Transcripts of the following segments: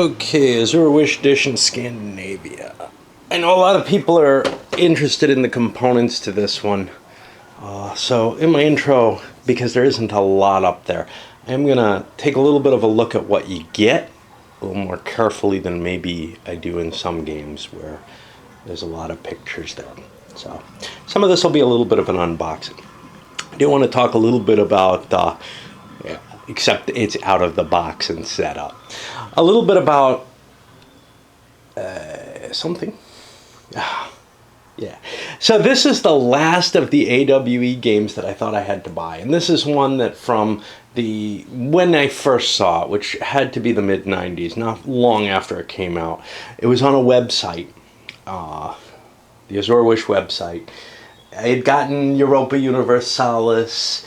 Okay, Azure Wish Edition Scandinavia. I know a lot of people are interested in the components to this one. So in my intro, because there isn't a lot up there, I'm going to take a little bit of a look at what you get a little more carefully than maybe I do in some games where there's a lot of pictures there. So some of this will be a little bit of an unboxing. I do want to talk a little bit about except it's out of the box and set up. A little bit about something. Yeah. So this is the last of the AWE games that I thought I had to buy. And this is one that from when I first saw it, which had to be the mid-90s, not long after it came out, it was on a website, the Azure Wish website. I had gotten Europa Universalis.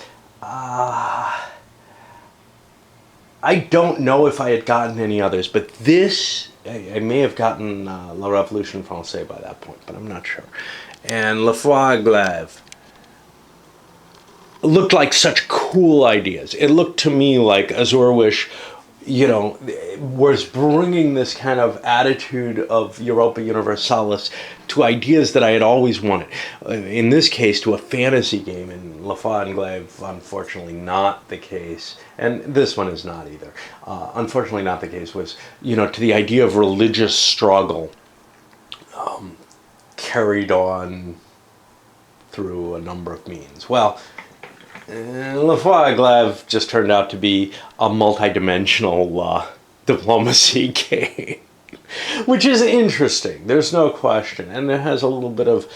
I don't know if I had gotten any others, but this, I may have gotten La Révolution Française by that point, but I'm not sure. And La Foi Glaive looked like such cool ideas. It looked to me like Azure Wish, was bringing this kind of attitude of Europa Universalis to ideas that I had always wanted. In this case, to a fantasy game. In La Foi Glaive, unfortunately not the case. And this one is not either. Unfortunately not the case was, to the idea of religious struggle carried on through a number of means. Well, La Foi Glaive just turned out to be a multi-dimensional diplomacy game, which is interesting. There's no question, and it has a little bit of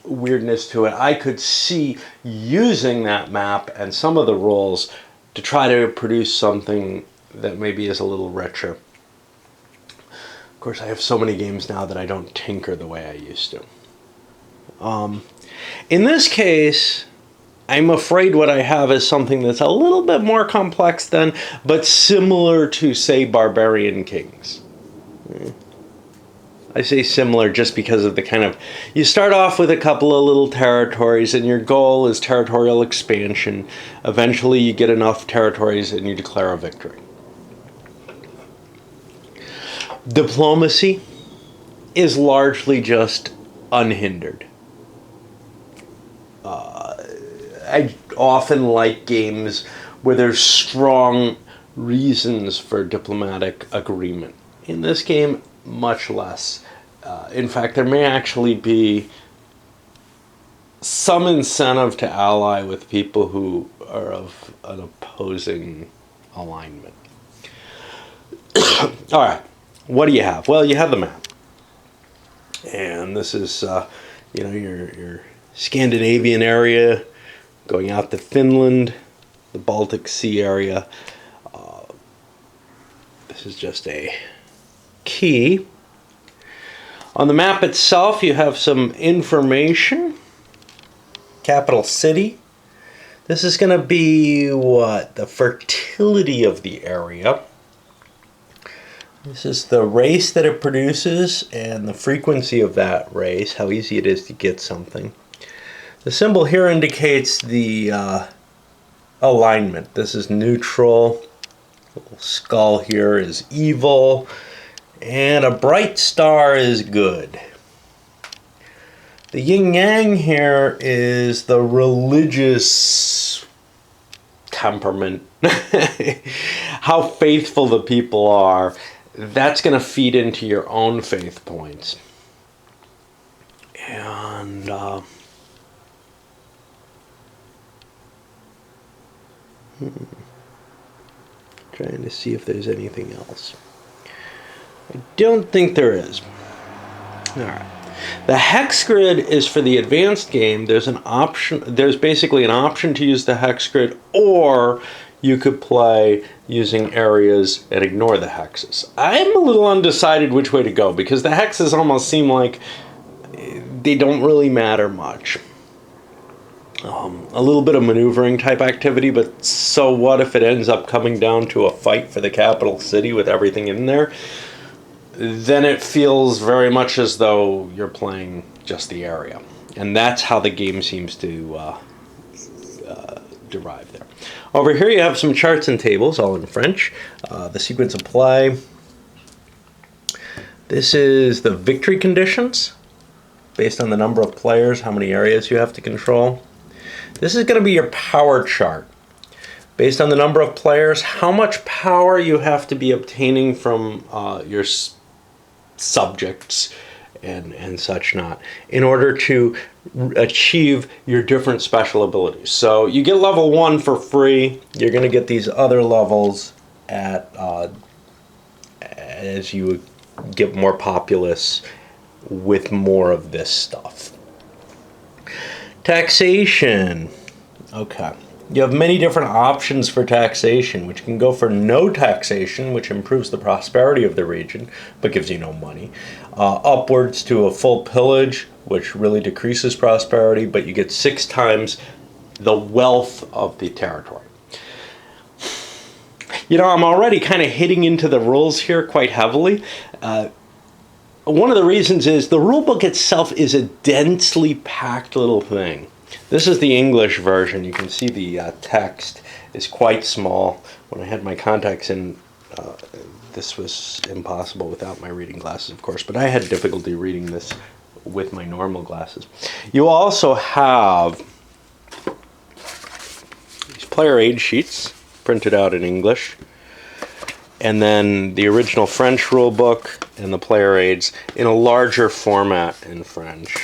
weirdness to it. I could see using that map and some of the rules to try to produce something that maybe is a little richer. Of course, I have so many games now that I don't tinker the way I used to. In this case, I'm afraid what I have is something that's a little bit more complex than, but similar to, say, Barbarian Kings. I say similar just because of the kind of, you start off with a couple of little territories and your goal is territorial expansion. Eventually you get enough territories and you declare a victory. Diplomacy is largely just unhindered. I often like games where there's strong reasons for diplomatic agreement. In this game, much less. In fact, there may actually be some incentive to ally with people who are of an opposing alignment. All right, what do you have? Well, you have the map. And this is, your Scandinavian area, going out to Finland, the Baltic Sea area. This is just a key. On the map itself, you have some information. Capital city. This is going to be what? The fertility of the area. This is the race that it produces and the frequency of that race, how easy it is to get something. The symbol here indicates the alignment. This is neutral. The little skull here is evil. And a bright star is good. The yin-yang here is the religious temperament. How faithful the people are. That's going to feed into your own faith points. And trying to see if there's anything else. I don't think there is. All right. The hex grid is for the advanced game. There's an option. There's basically an option to use the hex grid, or you could play using areas and ignore the hexes. I'm a little undecided which way to go because the hexes almost seem like they don't really matter much. A little bit of maneuvering type activity, but so what if it ends up coming down to a fight for the capital city with everything in there? Then it feels very much as though you're playing just the area. And that's how the game seems to derive there. Over here you have some charts and tables, all in French. The sequence apply, This is the victory conditions, based on the number of players, how many areas you have to control. This is going to be your power chart. Based on the number of players, how much power you have to be obtaining from your subjects and such not, in order to achieve your different special abilities. So you get level 1 for free. You're going to get these other levels at as you get more populous with more of this stuff. Taxation. Okay. You have many different options for taxation, which can go for no taxation, which improves the prosperity of the region, but gives you no money. Upwards to a full pillage, which really decreases prosperity, but you get 6 times the wealth of the territory. You know, I'm already kind of hitting into the rules here quite heavily. One of the reasons is the rule book itself is a densely packed little thing. This is the English version. You can see the text is quite small. When I had my contacts in, this was impossible without my reading glasses, of course, but I had difficulty reading this with my normal glasses. You also have these player aid sheets printed out in English, and then the original French rule book and the player aids in a larger format in French.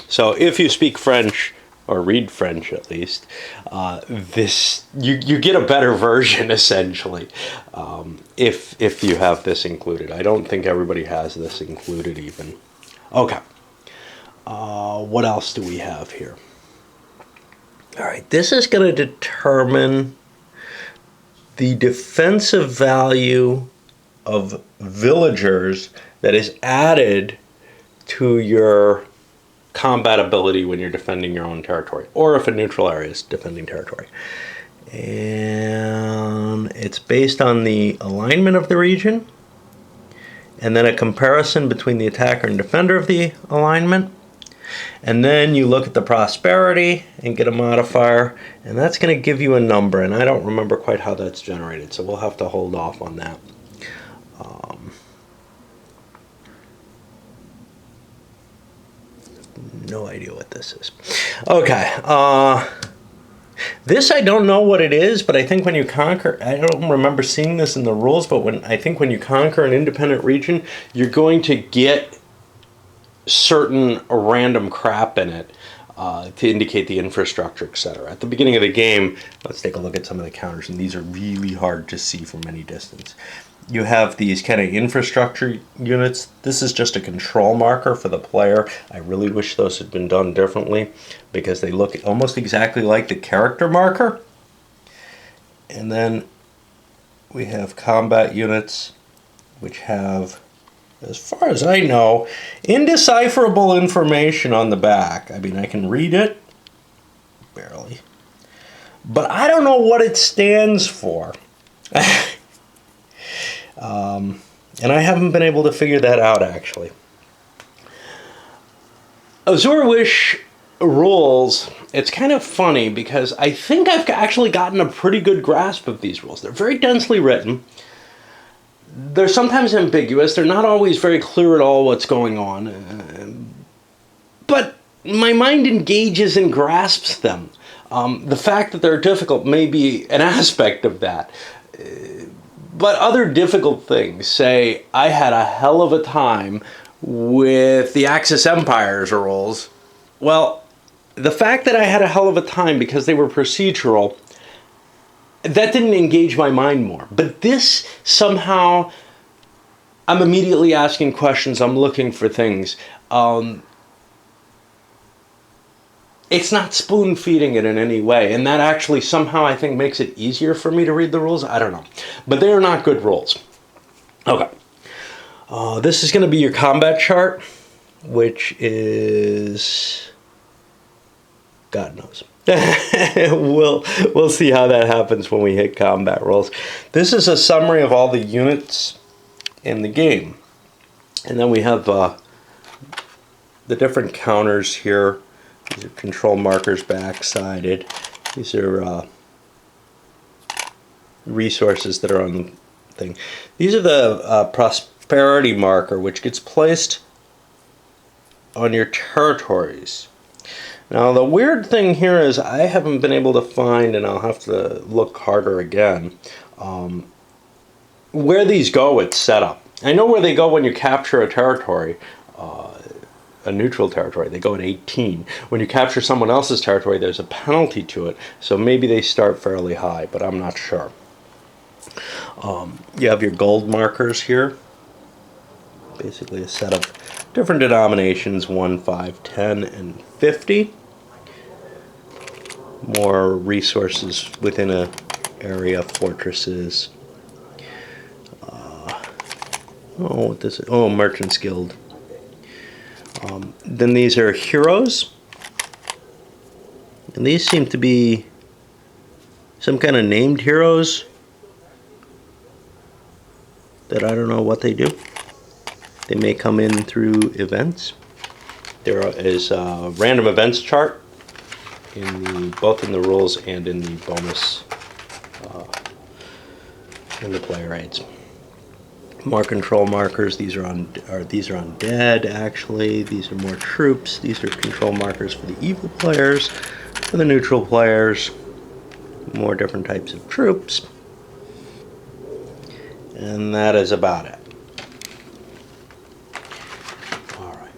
So if you speak French, or read French at least, you get a better version essentially, if you have this included. I don't think everybody has this included even. Okay. What else do we have here? All right, this is going to determine the defensive value of villagers that is added to your combat ability when you're defending your own territory, or if a neutral area is defending territory. And it's based on the alignment of the region, and then a comparison between the attacker and defender of the alignment. And then you look at the prosperity and get a modifier, and that's going to give you a number, and I don't remember quite how that's generated, so we'll have to hold off on that. No idea what this is. Okay. This I don't know what it is, but I think when you conquer, I don't remember seeing this in the rules, but I think when you conquer an independent region, you're going to get certain random crap in it to indicate the infrastructure, etc. At the beginning of the game, let's take a look at some of the counters, and these are really hard to see from any distance. You have these kind of infrastructure units. This is just a control marker for the player. I really wish those had been done differently because they look almost exactly like the character marker. And then we have combat units, which have, as far as I know, indecipherable information on the back. I mean, I can read it, barely, but I don't know what it stands for. And I haven't been able to figure that out, actually. Azurwish rules, it's kind of funny because I think I've actually gotten a pretty good grasp of these rules. They're very densely written. They're sometimes ambiguous. They're not always very clear at all what's going on. But my mind engages and grasps them. The fact that they're difficult may be an aspect of that. But other difficult things, say, I had a hell of a time with the Axis Empires rules. Well, the fact that I had a hell of a time because they were procedural, that didn't engage my mind more. But this, somehow, I'm immediately asking questions, I'm looking for things. It's not spoon feeding it in any way, and that actually somehow I think makes it easier for me to read the rules. I don't know, but they are not good rules. Okay, this is going to be your combat chart, which is God knows. We'll see how that happens when we hit combat rolls. This is a summary of all the units in the game, and then we have the different counters here. These are control markers back-sided. These are resources that are on thing. These are the prosperity marker, which gets placed on your territories. Now the weird thing here is I haven't been able to find, and I'll have to look harder again, where these go at setup. I know where they go when you capture a territory, a neutral territory. They go at 18. When you capture someone else's territory, there's a penalty to it, so maybe they start fairly high, but I'm not sure. You have your gold markers here. Basically a set of different denominations, 1, 5, 10, and 50. More resources within a area, fortresses. Merchants Guild. Then these are heroes. And these seem to be some kind of named heroes that I don't know what they do. They may come in through events. There is a random events chart both in the rules and in the bonus in the player aids. More control markers. These are undead. Actually, these are more troops. These are control markers for the evil players. For the neutral players, more different types of troops. And that is about it. All right.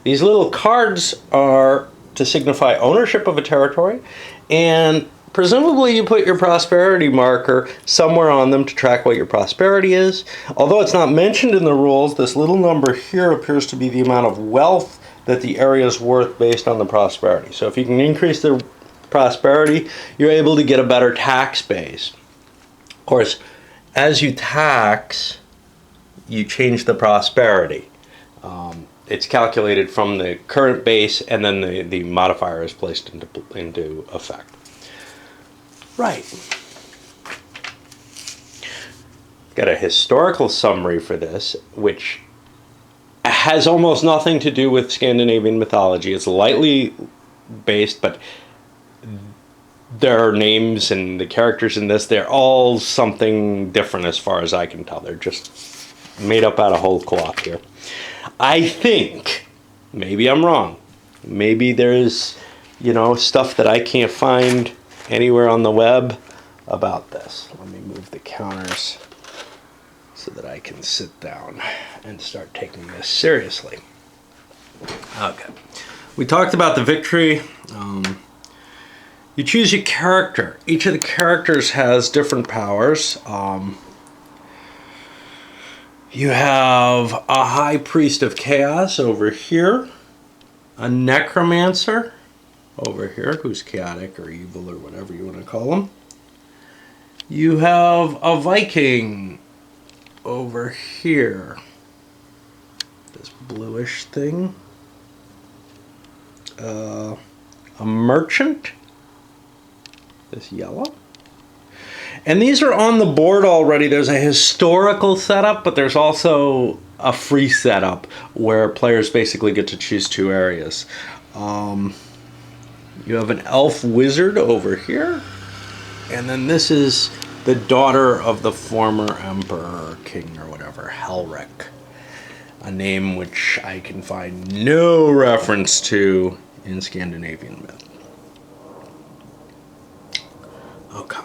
These little cards are to signify ownership of a territory, and presumably you put your prosperity marker somewhere on them to track what your prosperity is. Although it's not mentioned in the rules, this little number here appears to be the amount of wealth that the area is worth based on the prosperity. So if you can increase the prosperity, you're able to get a better tax base. Of course, as you tax, you change the prosperity. It's calculated from the current base, and then the modifier is placed into effect. Right. Got a historical summary for this, which has almost nothing to do with Scandinavian mythology. It's lightly based, but their names and the characters in this, they're all something different as far as I can tell. They're just made up out of whole cloth here. I think, maybe I'm wrong, maybe there's, stuff that I can't find anywhere on the web about this. Let me move the counters so that I can sit down and start taking this seriously. Okay. We talked about the victory. You choose your character. Each of the characters has different powers. You have a High Priest of Chaos over here, a Necromancer over here, who's chaotic or evil or whatever you want to call him. You have a Viking over here, this bluish thing. A Merchant, this yellow. And these are on the board already. There's a historical setup, but there's also a free setup where players basically get to choose two areas. You have an elf wizard over here, and then this is the daughter of the former emperor, king, or whatever, Helric, a name which I can find no reference to in Scandinavian myth. Okay.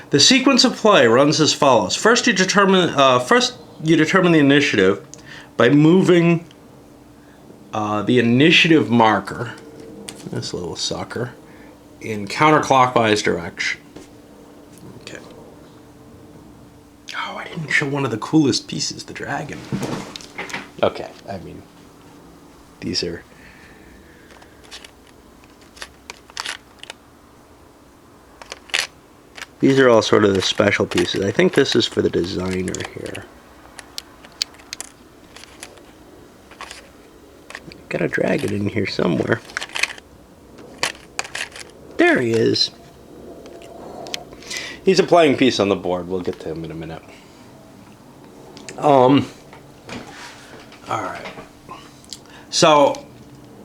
The sequence of play runs as follows. First, you determine the initiative by moving the initiative marker, this little sucker, in counterclockwise direction. Okay. Oh, I didn't show one of the coolest pieces, the dragon. Okay, I mean, these are... These are all sort of the special pieces. I think this is for the designer here. Got a dragon in here somewhere. There he is. He's a playing piece on the board. We'll get to him in a minute. Alright. So,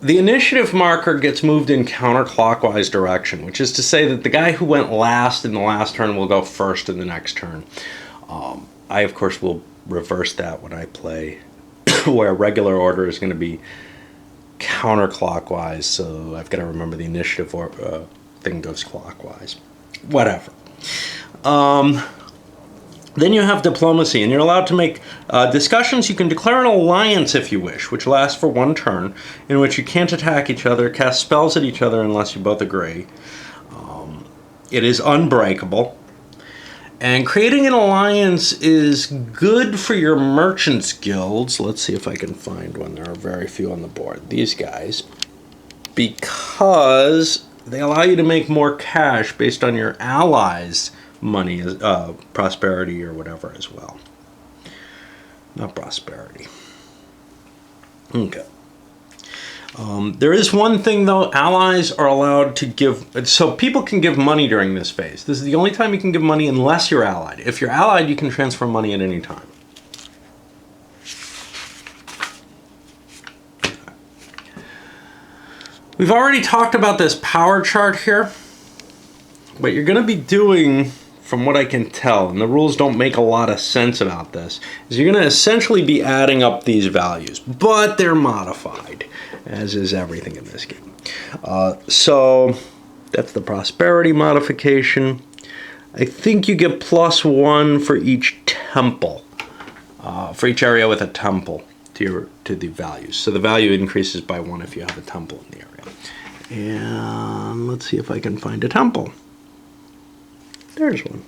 the initiative marker gets moved in counterclockwise direction, which is to say that the guy who went last in the last turn will go first in the next turn. I, of course, will reverse that when I play, where regular order is going to be counterclockwise, so I've got to remember the initiative thing goes clockwise. Whatever. Then you have diplomacy, and you're allowed to make discussions. You can declare an alliance if you wish, which lasts for one turn, in which you can't attack each other, cast spells at each other unless you both agree. It is unbreakable. And creating an alliance is good for your merchants guilds. Let's see if I can find one. There are very few on the board. These guys. Because they allow you to make more cash based on your allies' money, prosperity or whatever as well. Not prosperity. Okay. There is one thing though, allies are allowed to give, so people can give money during this phase. This is the only time you can give money unless you're allied. If you're allied, you can transfer money at any time. We've already talked about this power chart here. What you're going to be doing, from what I can tell, and the rules don't make a lot of sense about this, is you're going to essentially be adding up these values, but they're modified, as is everything in this game. So that's the prosperity modification. I think you get +1 for each temple, for each area with a temple to the values. So the value increases by 1 if you have a temple in the area. And let's see if I can find a temple. There's one.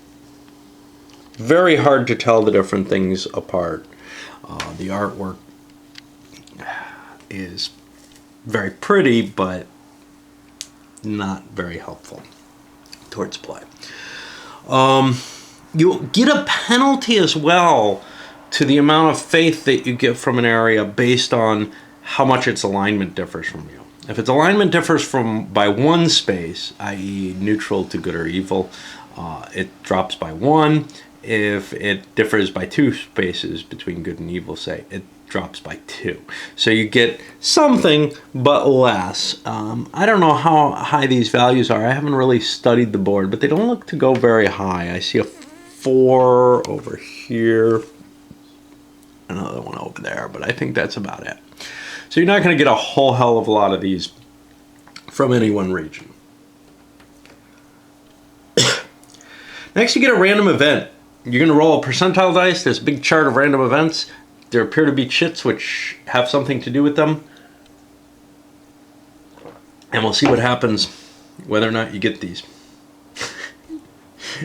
Very hard to tell the different things apart. The artwork is very pretty, but not very helpful towards play. You'll get a penalty as well to the amount of faith that you get from an area based on how much its alignment differs from you. If its alignment differs by 1 space, i.e. neutral to good or evil, it drops by 1. If it differs by 2 spaces between good and evil, say, it drops by 2. So you get something, but less. I don't know how high these values are. I haven't really studied the board, but they don't look to go very high. I see a 4 over here, another one over there, but I think that's about it. So you're not going to get a whole hell of a lot of these from any one region. Next, you get a random event. You're going to roll a percentile dice. There's a big chart of random events. There appear to be chits which have something to do with them. And we'll see what happens, whether or not you get these.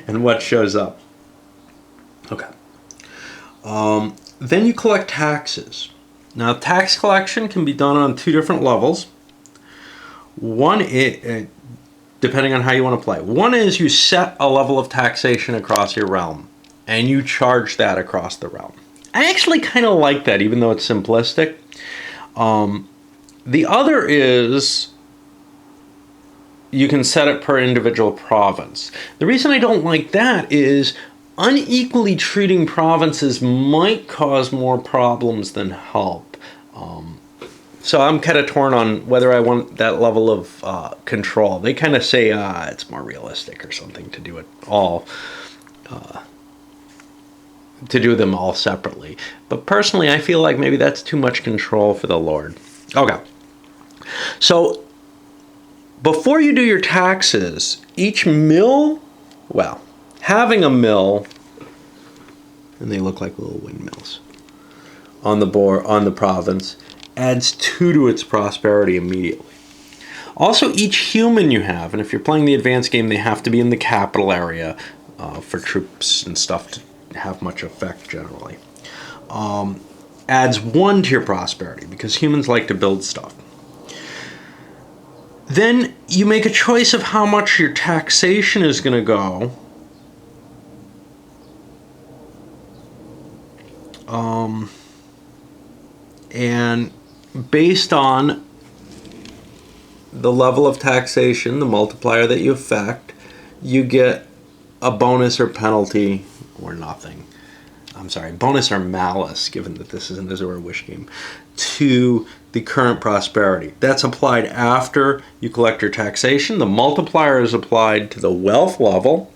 And what shows up. Okay. Then you collect taxes. Now, tax collection can be done on 2 different levels. One, depending on how you want to play. One is you set a level of taxation across your realm, and you charge that across the realm. I actually kind of like that, even though it's simplistic. The other is you can set it per individual province. The reason I don't like that is unequally treating provinces might cause more problems than help. So I'm kind of torn on whether I want that level of control. They kind of say it's more realistic or something to do it all, to do them all separately. But personally, I feel like maybe that's too much control for the Lord. Okay. So before you do your taxes, each mill, well, having a mill, and they look like little windmills on the board, on the province, adds 2 to its prosperity immediately. Also, each human you have, and if you're playing the advanced game, they have to be in the capital area for troops and stuff to have much effect generally, adds 1 to your prosperity because humans like to build stuff. Then you make a choice of how much your taxation is going to go. And based on the level of taxation, the multiplier that you affect, you get a bonus or penalty or nothing. I'm sorry, bonus or malus, given that this is an Azure wish game, to the current prosperity. That's applied after you collect your taxation. The multiplier is applied to the wealth level,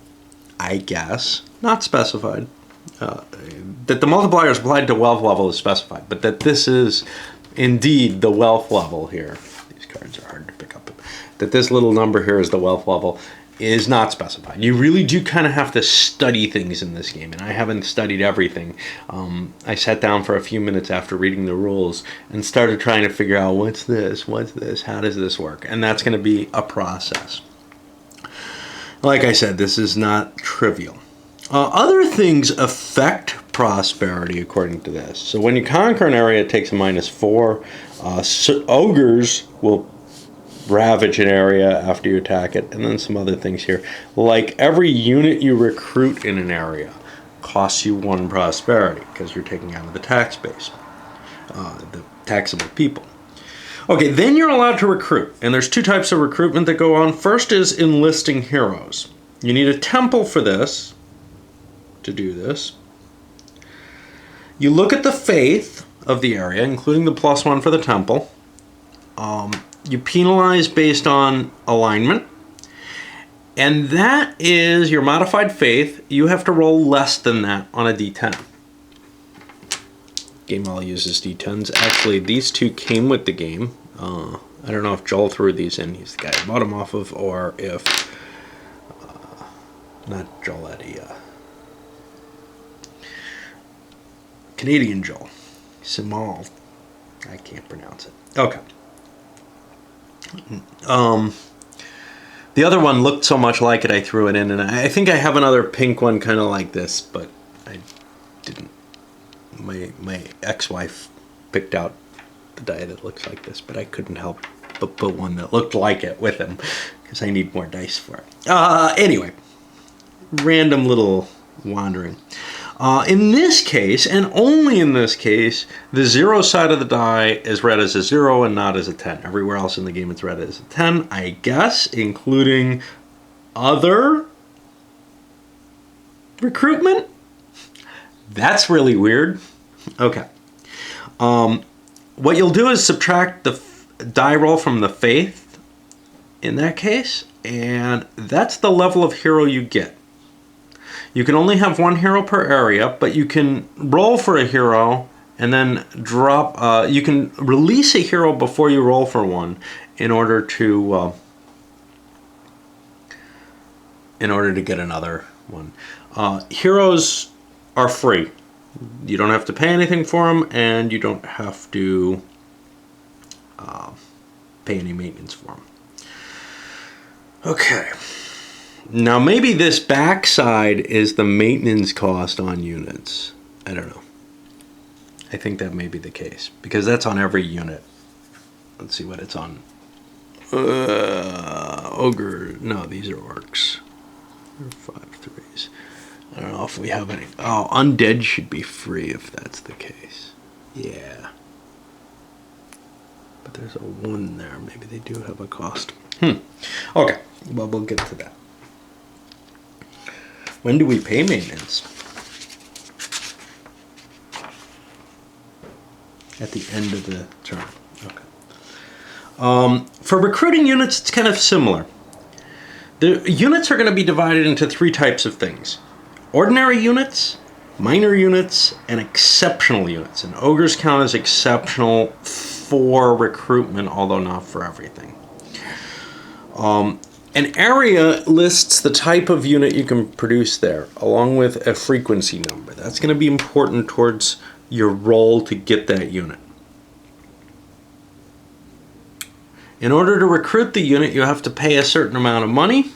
I guess, not specified. That the multiplier is applied to wealth level is specified, but that this is indeed the wealth level here. These cards are hard to pick up. That this little number here is the wealth level is not specified. You really do kind of have to study things in this game, and I haven't studied everything. I sat down for a few minutes after reading the rules and started trying to figure out what's this, how does this work, and that's going to be a process. Like I said, this is not trivial. Other things affect prosperity according to this. So when you conquer an area, it takes a -4. Ogres will ravage an area after you attack it, and then some other things here. Like every unit you recruit in an area costs you 1 prosperity because you're taking out of the tax base, the taxable people. Okay, then you're allowed to recruit, and there's 2 types of recruitment that go on. First is enlisting heroes. You need a temple for this, to do this. You look at the faith of the area, including the +1 for the temple. You penalize based on alignment, and that is your modified faith. You have to roll less than that on a d10. Game all uses d10s. Actually, these 2 came with the game. I don't know if Joel threw these in. He's the guy I bought them off of, or if not Joel, Eddie. Canadian Joel. Simal. I can't pronounce it. Okay. The other one looked so much like it, I threw it in, and I think I have another pink one kind of like this, but I didn't. My ex-wife picked out the die that looks like this, but I couldn't help but put one that looked like it with him, because I need more dice for it. Anyway, random little wandering. In this case, and only in this case, the 0 side of the die is read as a 0 and not as a 10. Everywhere else in the game it's read as a 10, I guess, including other recruitment? That's really weird. Okay. What you'll do is subtract the die roll from the faith in that case, and that's the level of hero you get. You can only have 1 hero per area, but you can roll for a hero and then drop. You can release a hero before you roll for one in order to get another one. Heroes are free. You don't have to pay anything for them, and you don't have to pay any maintenance for them. Okay. Now maybe this backside is the maintenance cost on units. I don't know. I think that may be the case, because that's on every unit. Let's see what it's on. Ogre. No, these are orcs. They're 5/3s. I don't know if we have any. Oh, undead should be free if that's the case. Yeah. But there's a 1 there. Maybe they do have a cost. Okay. Well, we'll get to that. When do we pay maintenance? At the end of the term. Okay. For recruiting units, it's kind of similar. The units are going to be divided into 3 types of things. Ordinary units, minor units, and exceptional units. And ogres count as exceptional for recruitment, although not for everything. An area lists the type of unit you can produce there, along with a frequency number. That's going to be important towards your roll to get that unit. In order to recruit the unit, you have to pay a certain amount of money.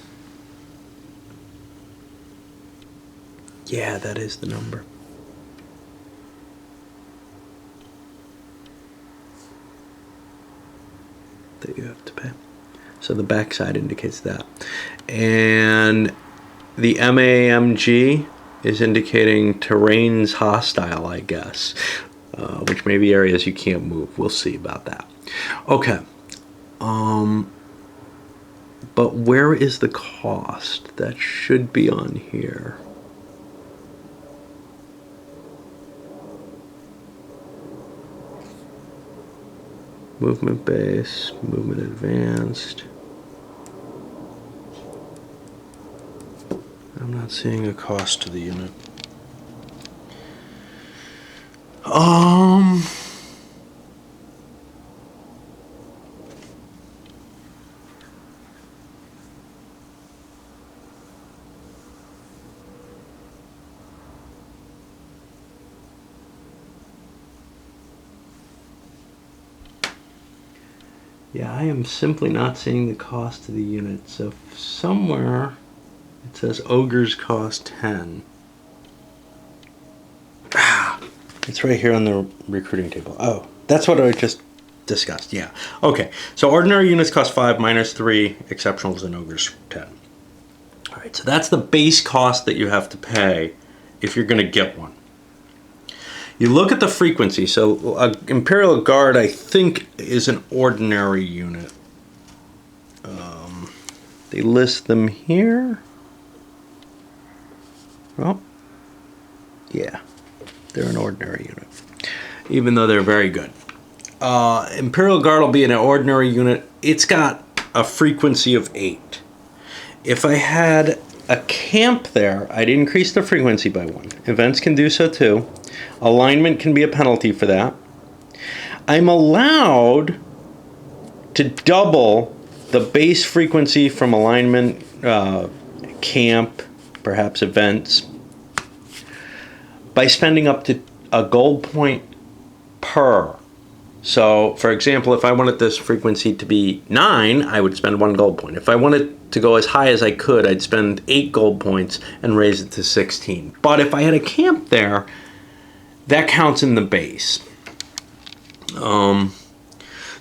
Yeah, that is the number. That you have to pay. So the backside indicates that. And the MAMG is indicating terrain's hostile, I guess, which may be areas you can't move. We'll see about that. Okay. But where is the cost? That should be on here. Movement base, movement advanced. I'm not seeing a cost to the unit. Yeah, I am simply not seeing the cost to the unit. So somewhere it says ogres cost 10. It's right here on the recruiting table. Oh, that's what I just discussed. Yeah. Okay. So ordinary units cost 5, minus 3, exceptionals and ogres 10. All right. So that's the base cost that you have to pay if you're going to get one. You look at the frequency. So Imperial Guard, I think, is an ordinary unit. They list them here. Well, yeah, they're an ordinary unit, even though they're very good. Imperial Guard will be an ordinary unit. It's got a frequency of 8. If I had a camp there, I'd increase the frequency by 1. Events can do so too. Alignment can be a penalty for that. I'm allowed to double the base frequency from alignment, camp, perhaps events, by spending up to a gold point per. So, for example, if I wanted this frequency to be 9, I would spend 1 gold point. If I wanted to go as high as I could, I'd spend 8 gold points and raise it to 16. But if I had a camp there, that counts in the base.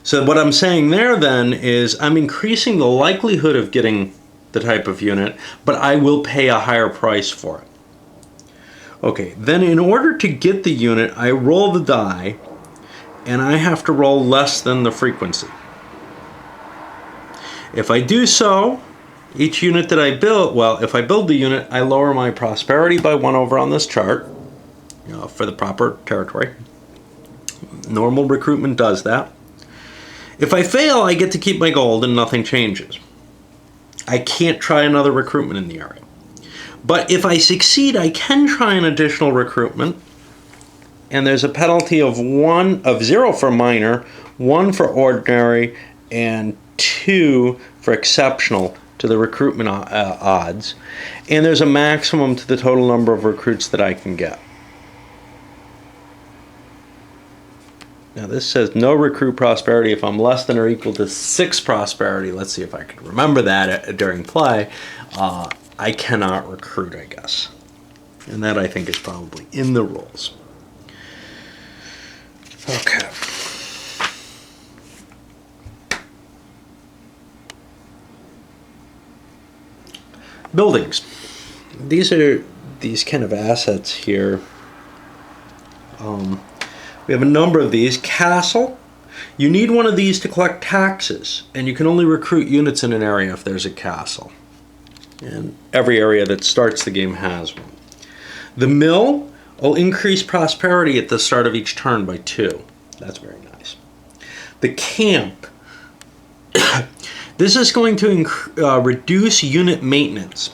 So what I'm saying there then is I'm increasing the likelihood of getting the type of unit, but I will pay a higher price for it. Okay, then in order to get the unit, I roll the die, and I have to roll less than the frequency. If I do so, each unit that I build, well, if I build the unit, I lower my prosperity by 1 over on this chart, for the proper territory. Normal recruitment does that. If I fail, I get to keep my gold and nothing changes. I can't try another recruitment in the area. But if I succeed, I can try an additional recruitment, and there's a penalty of 0 for minor, 1 for ordinary, and 2 for exceptional to the recruitment odds. And there's a maximum to the total number of recruits that I can get. Now this says no recruit prosperity if I'm less than or equal to 6 prosperity. Let's see if I can remember that during play. I cannot recruit, I guess. And that I think is probably in the rules. Okay. Buildings. These are these kind of assets here. We have a number of these. Castle. You need one of these to collect taxes, and you can only recruit units in an area if there's a castle. And every area that starts the game has one. The mill will increase prosperity at the start of each turn by 2. That's very nice. The camp. This is going to reduce unit maintenance.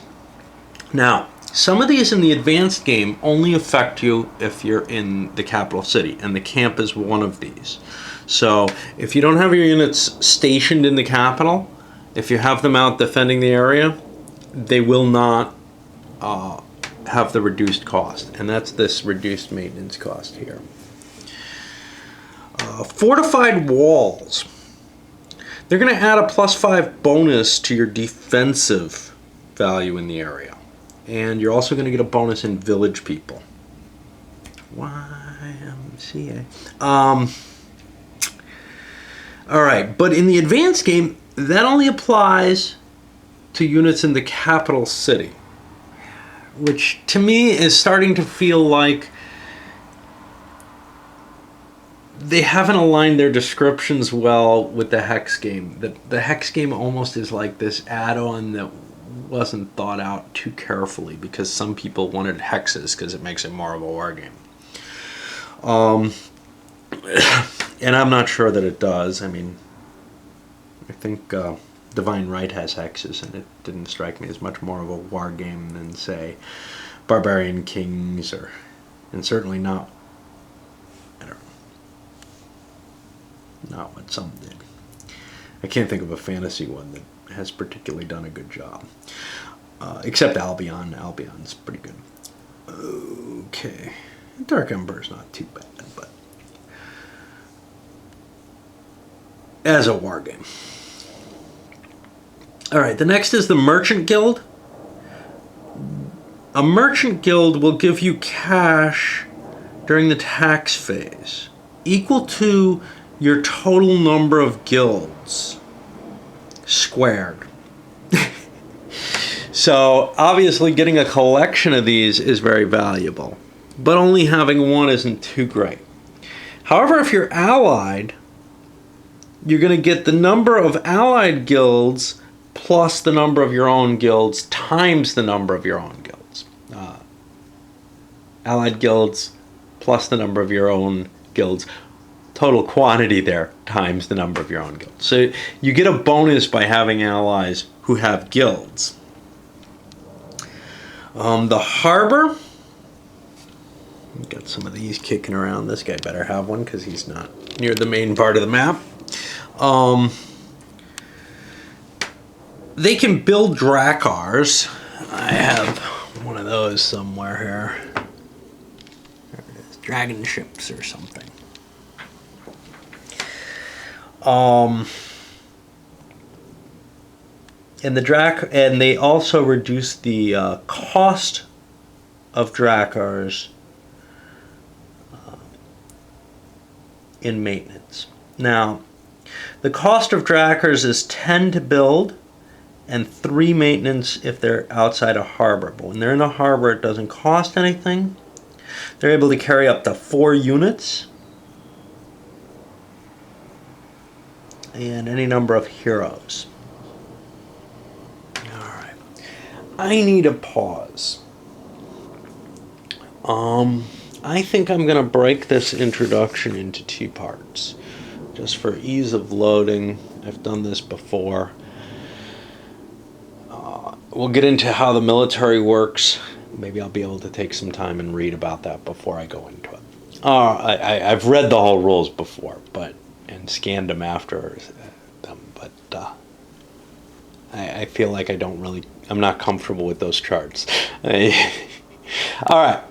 Now, some of these in the advanced game only affect you if you're in the capital city, and the camp is one of these. So if you don't have your units stationed in the capital, if you have them out defending the area, they will not have the reduced cost, and that's this reduced maintenance cost here. Fortified walls. They're going to add a +5 bonus to your defensive value in the area. And you're also going to get a bonus in village people. YMCA. All right, but in the advanced game, that only applies to units in the capital city, which to me is starting to feel like they haven't aligned their descriptions well with the hex game. The hex game almost is like this add-on that wasn't thought out too carefully because some people wanted hexes because it makes it more of a war game. And I'm not sure that it does. I mean, I think Divine Right has hexes, and it didn't strike me as much more of a war game than, say, Barbarian Kings, and certainly not, I don't know, not what some did. I can't think of a fantasy one that has particularly done a good job. Except Albion. Albion's pretty good. Okay. Dark Emperor's not too bad, but as a war game. Alright, the next is the Merchant Guild. A Merchant Guild will give you cash during the tax phase, equal to your total number of guilds squared. So obviously getting a collection of these is very valuable, but only having one isn't too great. However, if you're allied, you're going to get the number of allied guilds plus the number of your own guilds times the number of your own guilds. Allied guilds plus the number of your own guilds. Total quantity there times the number of your own guilds. So you get a bonus by having allies who have guilds. The harbor. Got some of these kicking around. This guy better have one because he's not near the main part of the map. They can build Drakars. I have one of those somewhere here. There it is. Dragon ships or something. And they also reduce the cost of Drakars in maintenance. Now, the cost of Drakars is 10 to build and 3 maintenance if they're outside a harbor. But when they're in a harbor, it doesn't cost anything. They're able to carry up to 4 units and any number of heroes. Alright. I need a pause. I think I'm going to break this introduction into 2 parts. Just for ease of loading. I've done this before. We'll get into how the military works. Maybe I'll be able to take some time and read about that before I go into it. I've read the whole rules before, and scanned them after them, but I feel like I'm not comfortable with those charts. All right.